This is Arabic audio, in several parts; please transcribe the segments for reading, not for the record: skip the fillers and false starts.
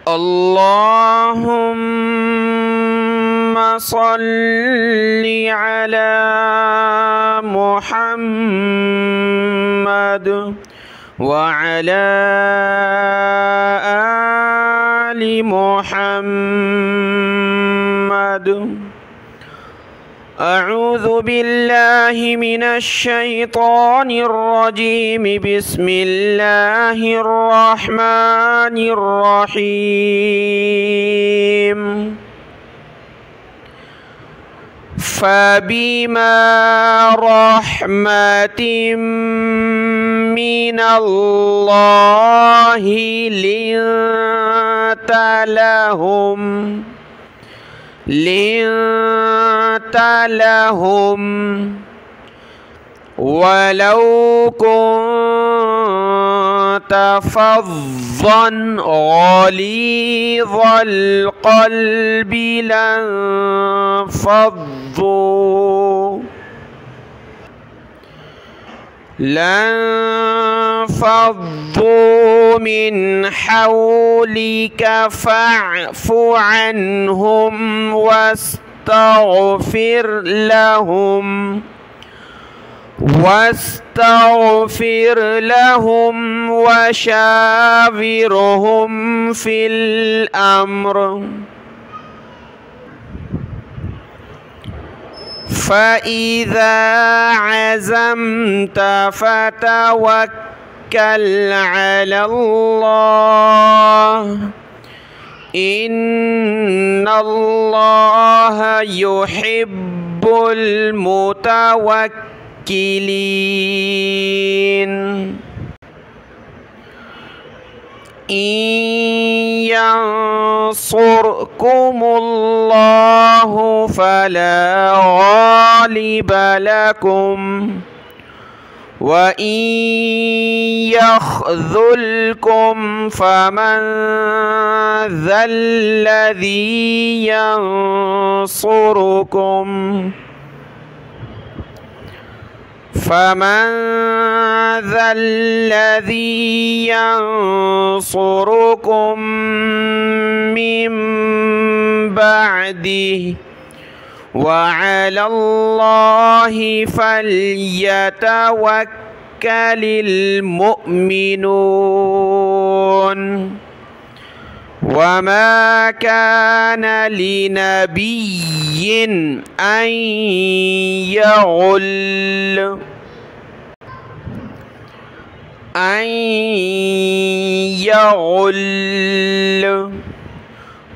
اللهم صل على محمد وعلى آل محمد. أعوذ بالله من الشيطان الرجيم. بسم الله الرحمن الرحيم. فبما رحمة من الله لنت لهم ولو كنت فظا غليظ القلب لانفضوا من حولك فاعف عنهم واستغفر لهم وشاورهم في الأمر. فإذا عزمت فتوكل على الله إن الله يحب المتوكلين. إن ينصركم الله فلا غالب لكم وإن يخذلكم فمن ذا الذي ينصركم من بعده وعلى الله فليتوكل المؤمنون. وما كان لنبي أن يغل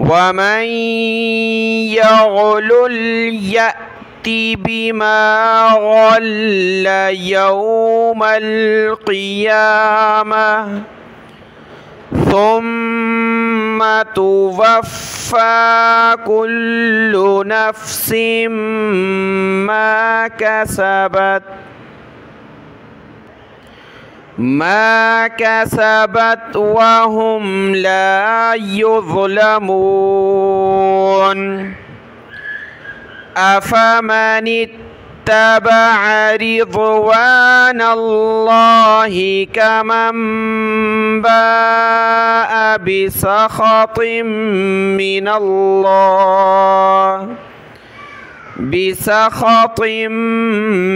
ومن يغلل يأت بما غل يوم القيامة ثم توفى كل نفس ما كسبت وهم لا يظلمون. أفمن اتبع رضوان الله كمن باء بسخط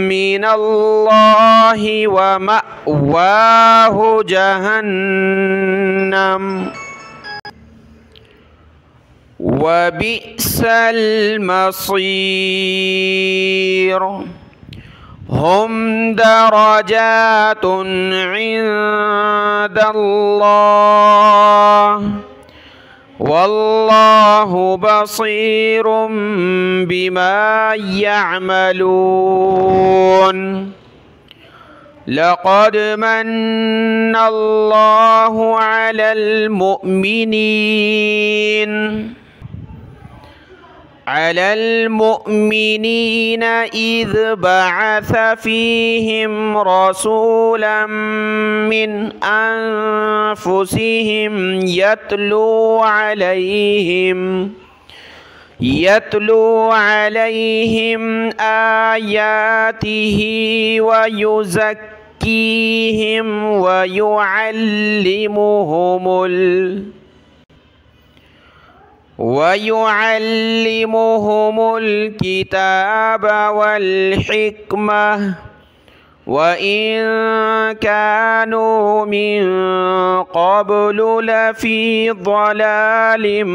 من الله ومأواه جهنم وبئس المصير. هم درجات عند الله والله بصير بما يعملون. لقد من الله على المؤمنين إذ بعث فيهم رسولا من أنفسهم يتلو عليهم آياته ويزكيهم ويعلمهم الكتاب والحكمة وإن كانوا من قبل لفي ضلال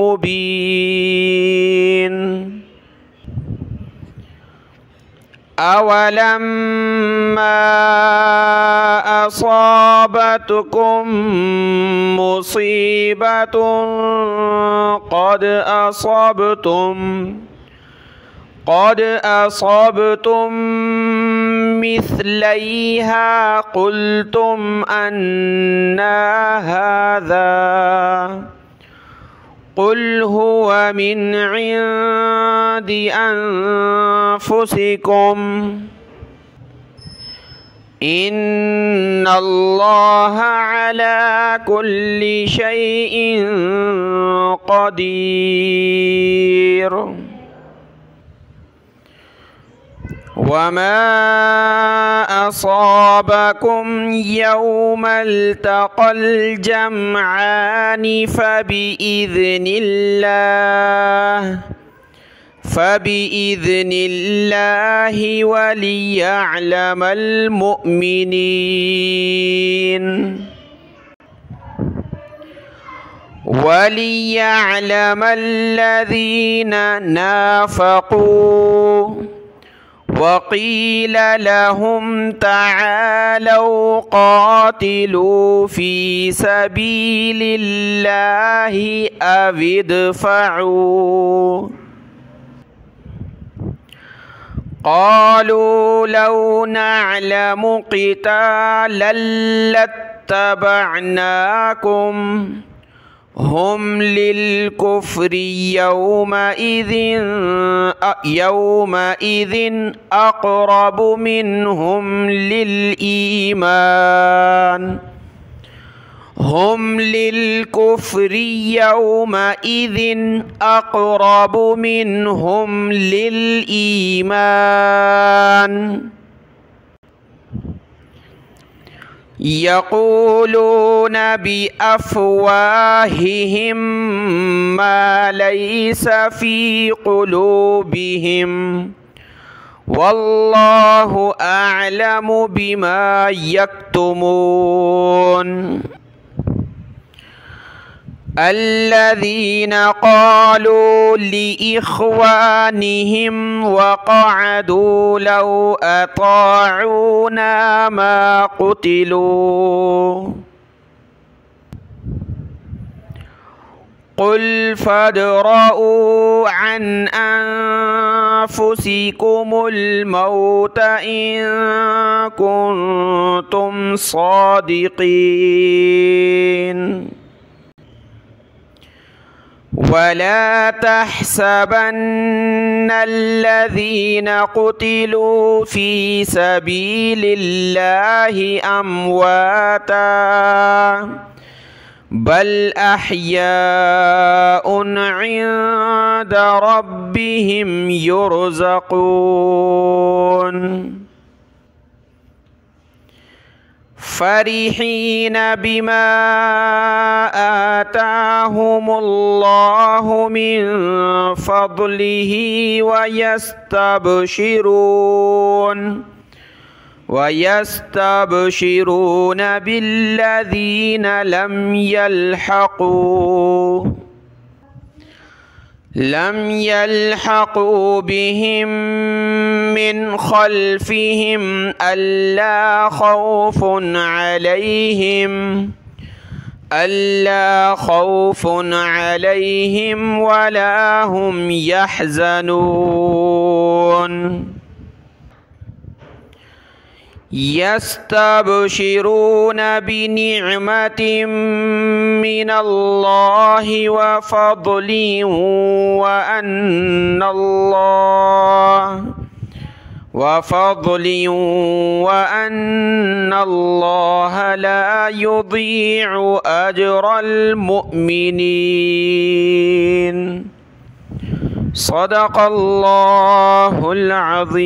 مبين. أولما أصابتكم مصيبة قد أصبتم مثليها قلتم أنى هذا قل هو من عند أنفسكم إن الله على كل شيء قدير. وما أصابكم يوم التقى الجمعان فبإذن الله وليعلم المؤمنين وليعلم الذين نافقوا. وقيل لهم تعالوا قاتلوا في سبيل الله أو ادفعوا قالوا لو نعلم قتالا لاتبعناكم هم للكفر يومئذ أقرب منهم للإيمان يقولون بأفواههم ما ليس في قلوبهم والله أعلم بما يكتمون. الذين قالوا لإخوانهم وقعدوا لو أطاعونا ما قتلوا قل فادرءوا عن أنفسكم الموت إن كنتم صادقين. ولا تحسبن الذين قتلوا في سبيل الله أمواتا بل أحياء عند ربهم يرزقون فرحين بما آتاهم الله من فضله ويستبشرون بالذين لم يلحقوا بهم من خلفهم ألا خوف عليهم ولا هم يحزنون. يستبشرون بنعمة من الله وفضل وأن الله لا يضيع أجر المؤمنين. صدق الله العظيم.